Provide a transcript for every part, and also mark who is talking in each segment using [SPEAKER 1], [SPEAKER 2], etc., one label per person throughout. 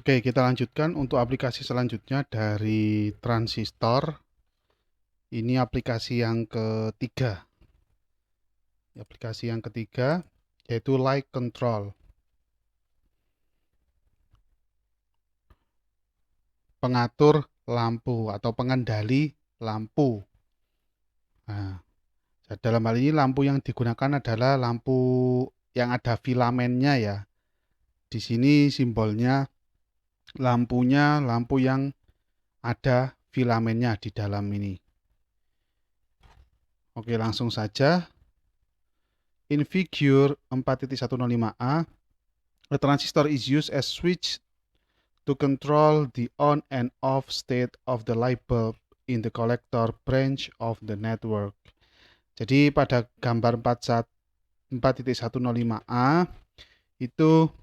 [SPEAKER 1] Oke, kita lanjutkan untuk aplikasi selanjutnya dari transistor. Ini aplikasi yang ketiga. Aplikasi yang ketiga yaitu light control. Pengatur lampu atau pengendali lampu. Nah, dalam hal ini lampu yang digunakan adalah lampu yang ada filamennya ya. Di sini simbolnya lampunya lampu yang ada filamennya di dalam ini. Oke, langsung saja. In figure 4.105a, a transistor is used as switch to control the on and off state of the light bulb in the collector branch of the network. Jadi pada gambar 4.105a itu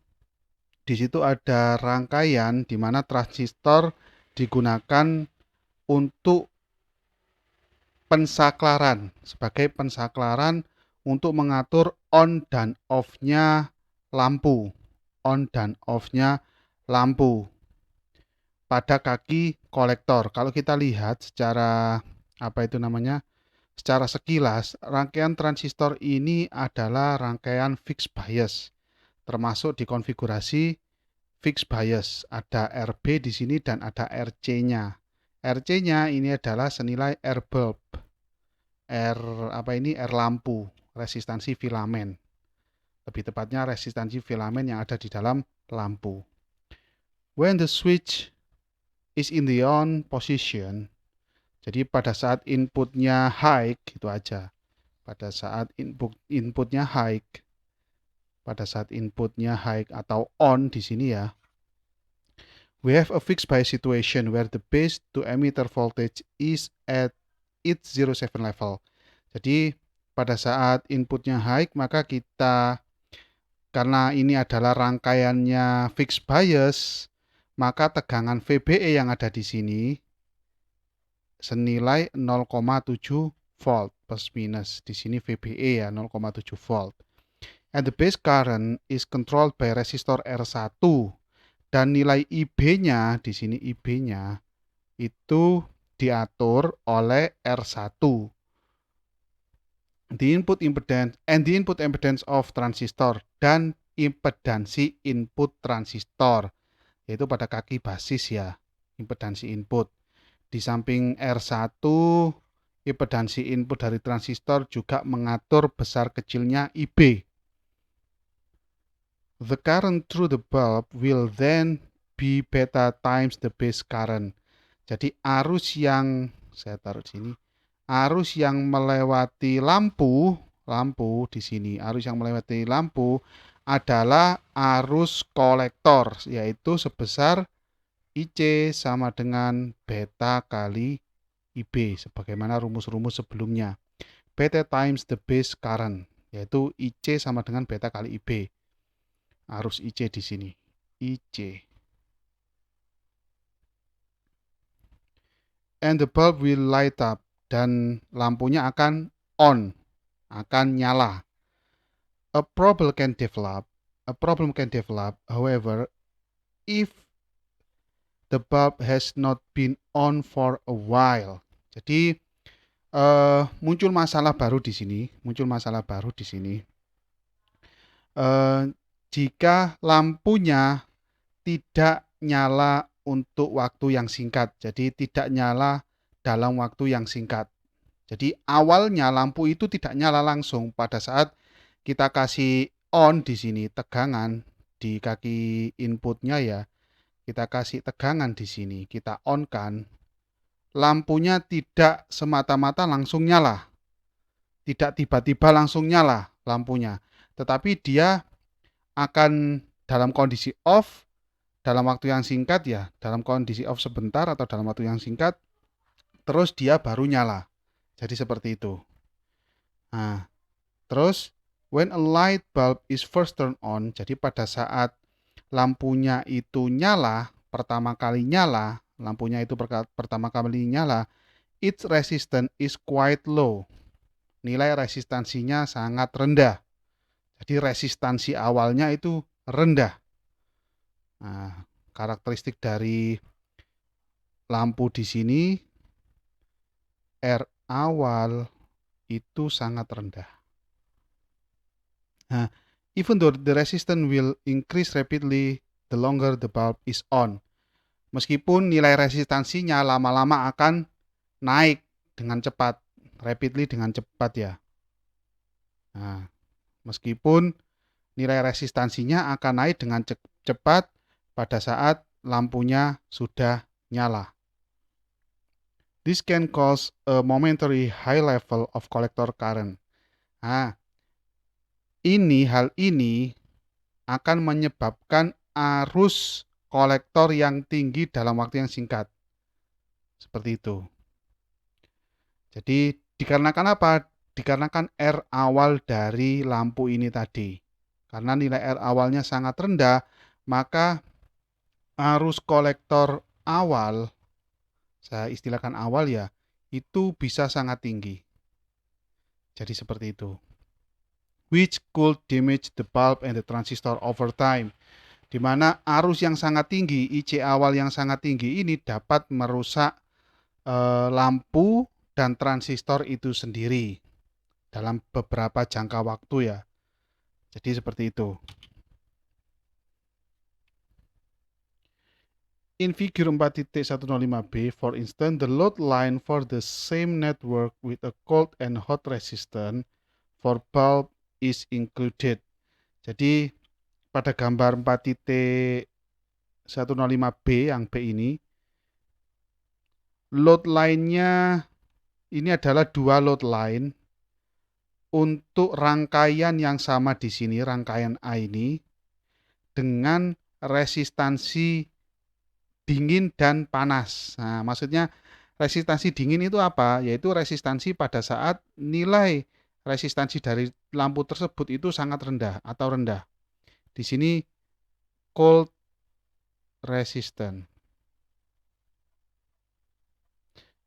[SPEAKER 1] di situ ada rangkaian di mana transistor digunakan untuk pensaklaran, sebagai pensaklaran untuk mengatur on dan off-nya lampu. On dan off-nya lampu pada kaki kolektor. Kalau kita lihat secara secara sekilas, rangkaian transistor ini adalah rangkaian fixed bias, termasuk di konfigurasi fixed bias. Ada RB di sini dan ada RC-nya. RC-nya ini adalah senilai R bulb. R lampu, resistansi filamen. Lebih tepatnya resistansi filamen yang ada di dalam lampu. When the switch is in the on position, jadi pada saat inputnya high, gitu aja. Pada saat inputnya high, atau on di sini ya, we have a fixed bias situation where the base to emitter voltage is at its 07 level. Jadi pada saat inputnya high, maka kita, karena ini adalah rangkaiannya fixed bias, maka tegangan VBE yang ada di sini senilai 0,7 volt plus minus. Di sini VBE ya 0,7 volt. And the base current is controlled by resistor R1. Dan nilai IB-nya di sini IB-nya itu diatur oleh R1. The input impedance of transistor, dan impedansi input transistor, yaitu pada kaki basis ya, impedansi input. Di samping R1, impedansi input dari transistor juga mengatur besar kecilnya IB. The current through the bulb will then be beta times the base current. Jadi arus yang arus yang melewati lampu di sini, arus yang melewati lampu adalah arus kolektor, yaitu sebesar IC sama dengan beta kali IB, sebagaimana rumus-rumus sebelumnya. Beta times the base current, yaitu IC sama dengan beta kali IB. Arus IC di sini, IC. And the bulb will light up, dan lampunya akan on, akan nyala. A problem can develop, however, if the bulb has not been on for a while. Jadi muncul masalah baru di sini, jika lampunya tidak nyala untuk waktu yang singkat. Jadi tidak nyala dalam waktu yang singkat. Jadi awalnya lampu itu tidak nyala langsung pada saat kita kasih on di sini, tegangan di kaki inputnya ya. Kita kasih tegangan di sini, kita on kan. Lampunya tidak semata-mata langsung nyala. Tidak tiba-tiba langsung nyala lampunya. Tetapi dia akan dalam kondisi off dalam waktu yang singkat ya, dalam kondisi off sebentar atau dalam waktu yang singkat, terus dia baru nyala. Jadi seperti itu. Nah, terus when a light bulb is first turned on, jadi pada saat lampunya itu nyala, pertama kali nyala, its resistance is quite low. Nilai resistansinya sangat rendah. Jadi resistansi awalnya itu rendah. Nah, karakteristik dari lampu di sini, R awal itu sangat rendah. Nah, even though the resistance will increase rapidly the longer the bulb is on. Meskipun nilai resistansinya lama-lama akan naik dengan cepat, rapidly dengan cepat ya. Nah, meskipun nilai resistansinya akan naik dengan cepat pada saat lampunya sudah nyala. This can cause a momentary high level of collector current. Nah, hal ini akan menyebabkan arus kolektor yang tinggi dalam waktu yang singkat. Seperti itu. Jadi dikarenakan apa? Dikarenakan R awal dari lampu ini tadi. Karena nilai R awalnya sangat rendah, maka arus kolektor awal, saya istilahkan awal ya, itu bisa sangat tinggi. Jadi seperti itu. Which could damage the bulb and the transistor over time. Di mana arus yang sangat tinggi, IC awal yang sangat tinggi ini dapat merusak lampu dan transistor itu sendiri dalam beberapa jangka waktu ya. Jadi seperti itu. In figure 4.105b, for instance, the load line for the same network with a cold and hot resistance for bulb is included. Jadi pada gambar 4.105b yang B ini, load line-nya ini adalah dua load line untuk rangkaian yang sama di sini, rangkaian A ini, dengan resistansi dingin dan panas. Nah, maksudnya resistansi dingin itu apa? Yaitu resistansi pada saat nilai resistansi dari lampu tersebut itu sangat rendah atau rendah. Di sini cold resistant.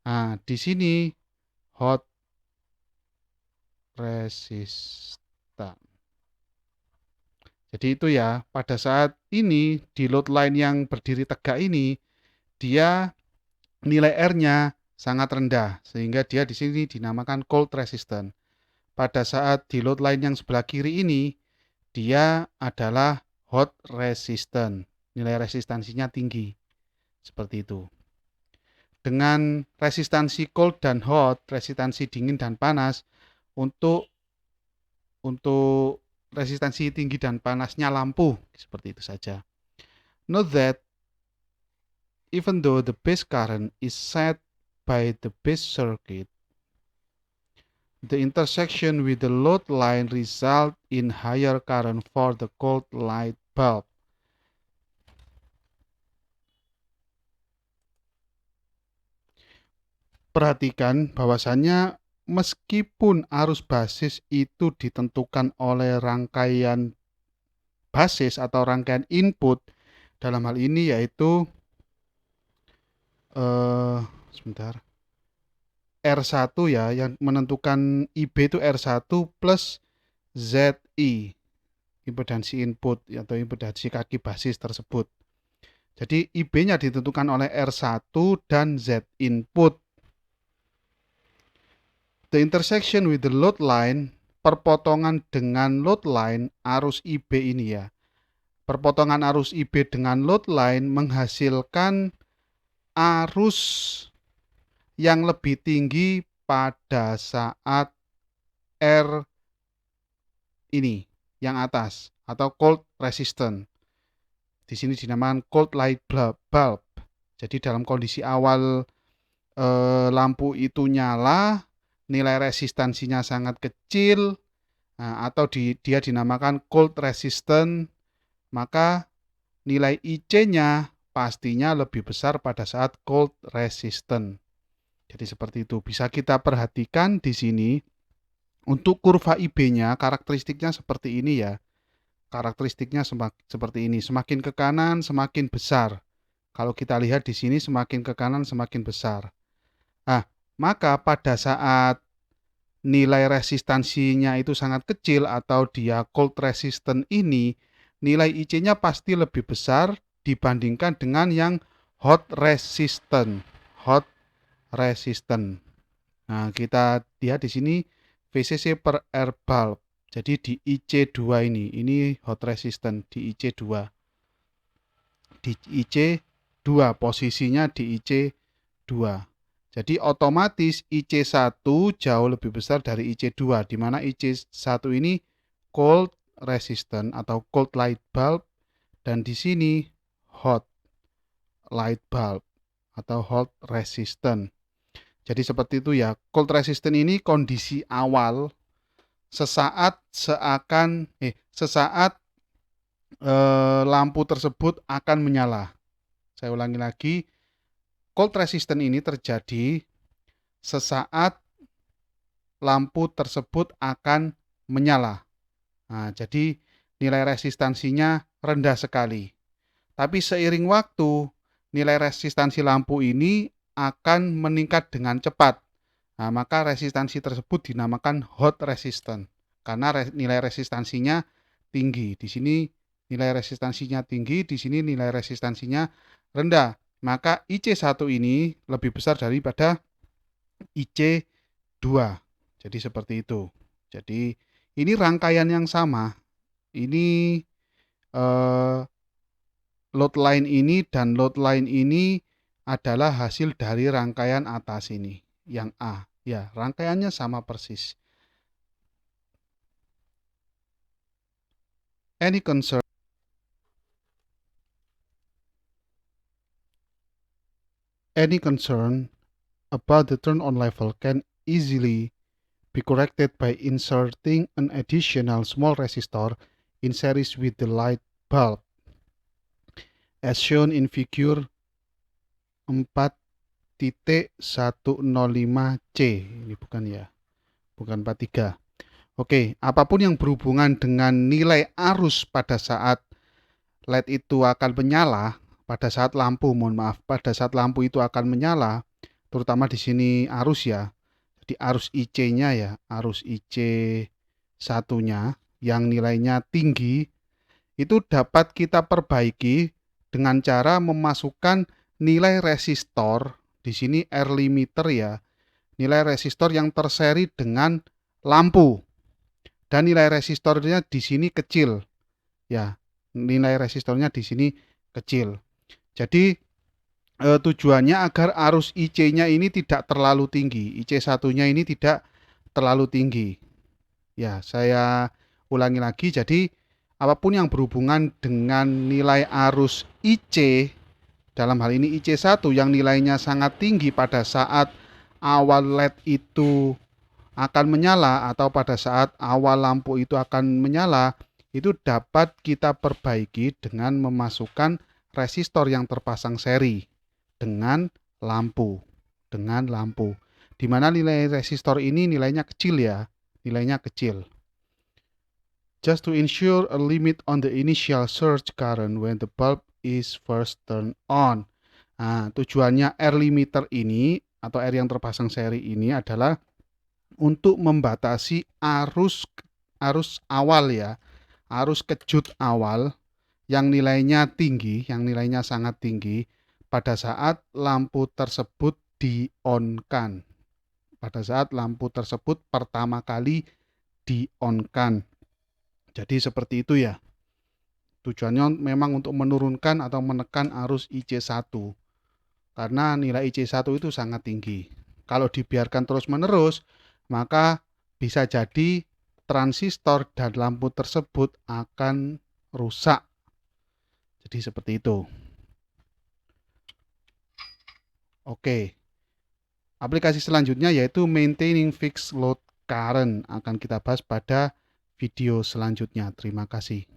[SPEAKER 1] Nah, di sini hot resistant. Jadi itu ya, pada saat ini di load line yang berdiri tegak ini, dia nilai R-nya sangat rendah, sehingga dia di sini dinamakan cold resistant. Pada saat di load line yang sebelah kiri ini, dia adalah hot resistant. Nilai resistansinya tinggi. Seperti itu. Dengan resistansi cold dan hot, resistansi dingin dan panas, untuk resistansi tinggi dan panasnya lampu, seperti itu saja. Note that even though the base current is set by the base circuit, the intersection with the load line result in higher current for the cold light bulb. Perhatikan bahwasannya meskipun arus basis itu ditentukan oleh rangkaian basis atau rangkaian input, dalam hal ini yaitu R1 ya, yang menentukan IB itu R1 plus ZI, impedansi input atau impedansi kaki basis tersebut. Jadi IB-nya ditentukan oleh R1 dan Z input. The intersection with the load line, perpotongan dengan load line arus IB ini ya. Perpotongan arus IB dengan load line menghasilkan arus yang lebih tinggi pada saat R ini, yang atas, atau cold resistant. Di sini dinamakan cold light bulb. Jadi dalam kondisi awal lampu itu nyala, nilai resistansinya sangat kecil, atau dia dinamakan cold resistant, maka nilai IC-nya pastinya lebih besar pada saat cold resistant. Jadi seperti itu. Bisa kita perhatikan di sini untuk kurva IB-nya, karakteristiknya seperti ini ya. Karakteristiknya seperti ini. Semakin ke kanan semakin besar. Kalau kita lihat di sini semakin ke kanan semakin besar. Maka pada saat nilai resistansinya itu sangat kecil atau dia cold resistant ini, nilai IC-nya pasti lebih besar dibandingkan dengan yang hot resistant. Hot resistant. Nah, kita lihat di sini VCC per air bulb. Jadi di IC2 ini hot resistant di IC2. Di IC2 posisinya di IC2. Jadi otomatis IC1 jauh lebih besar dari IC2, di mana IC1 ini cold resistant atau cold light bulb, dan di sini hot light bulb atau hot resistant. Jadi seperti itu ya. Cold resistant ini kondisi awal sesaat lampu tersebut akan menyala. Saya ulangi lagi. Cold resistant ini terjadi sesaat lampu tersebut akan menyala. Nah, jadi nilai resistansinya rendah sekali. Tapi seiring waktu, nilai resistansi lampu ini akan meningkat dengan cepat. Nah, maka resistansi tersebut dinamakan hot resistant karena nilai resistansinya tinggi. Di sini nilai resistansinya tinggi, di sini nilai resistansinya rendah. Maka IC1 ini lebih besar daripada IC2. Jadi seperti itu. Jadi ini rangkaian yang sama. Ini load line ini dan load line ini adalah hasil dari rangkaian atas ini, yang A. Ya, rangkaiannya sama persis. Any concern about the turn on level can easily be corrected by inserting an additional small resistor in series with the light bulb, as shown in figure 4.105C. Ini bukan 43. Oke, apapun yang berhubungan dengan nilai arus pada saat LED itu akan menyala, pada saat lampu itu akan menyala, terutama di sini arus ya. Jadi arus IC-nya ya, arus IC1-nya yang nilainya tinggi itu dapat kita perbaiki dengan cara memasukkan nilai resistor, di sini R limiter ya, nilai resistor yang terseri dengan lampu. Dan nilai resistornya di sini kecil. Ya, nilai resistornya di sini kecil. Jadi tujuannya agar arus IC-nya ini tidak terlalu tinggi, IC1-nya ini tidak terlalu tinggi. Ya, saya ulangi lagi. Jadi apapun yang berhubungan dengan nilai arus IC, dalam hal ini IC1 yang nilainya sangat tinggi pada saat awal LED itu akan menyala atau pada saat awal lampu itu akan menyala, itu dapat kita perbaiki dengan memasukkan resistor yang terpasang seri dengan lampu, di mana nilai resistor ini nilainya kecil ya, nilainya kecil. Just to ensure a limit on the initial surge current when the bulb is first turned on. Nah, tujuannya R limiter ini atau R yang terpasang seri ini adalah untuk membatasi arus awal ya, arus kejut awal yang nilainya tinggi, yang nilainya sangat tinggi pada saat lampu tersebut di-on-kan. Pada saat lampu tersebut pertama kali di-on-kan. Jadi seperti itu ya. Tujuannya memang untuk menurunkan atau menekan arus IC1. Karena nilai IC1 itu sangat tinggi. Kalau dibiarkan terus-menerus, maka bisa jadi transistor dan lampu tersebut akan rusak. Jadi seperti itu. Oke. Aplikasi selanjutnya yaitu maintaining fixed load current, akan kita bahas pada video selanjutnya. Terima kasih.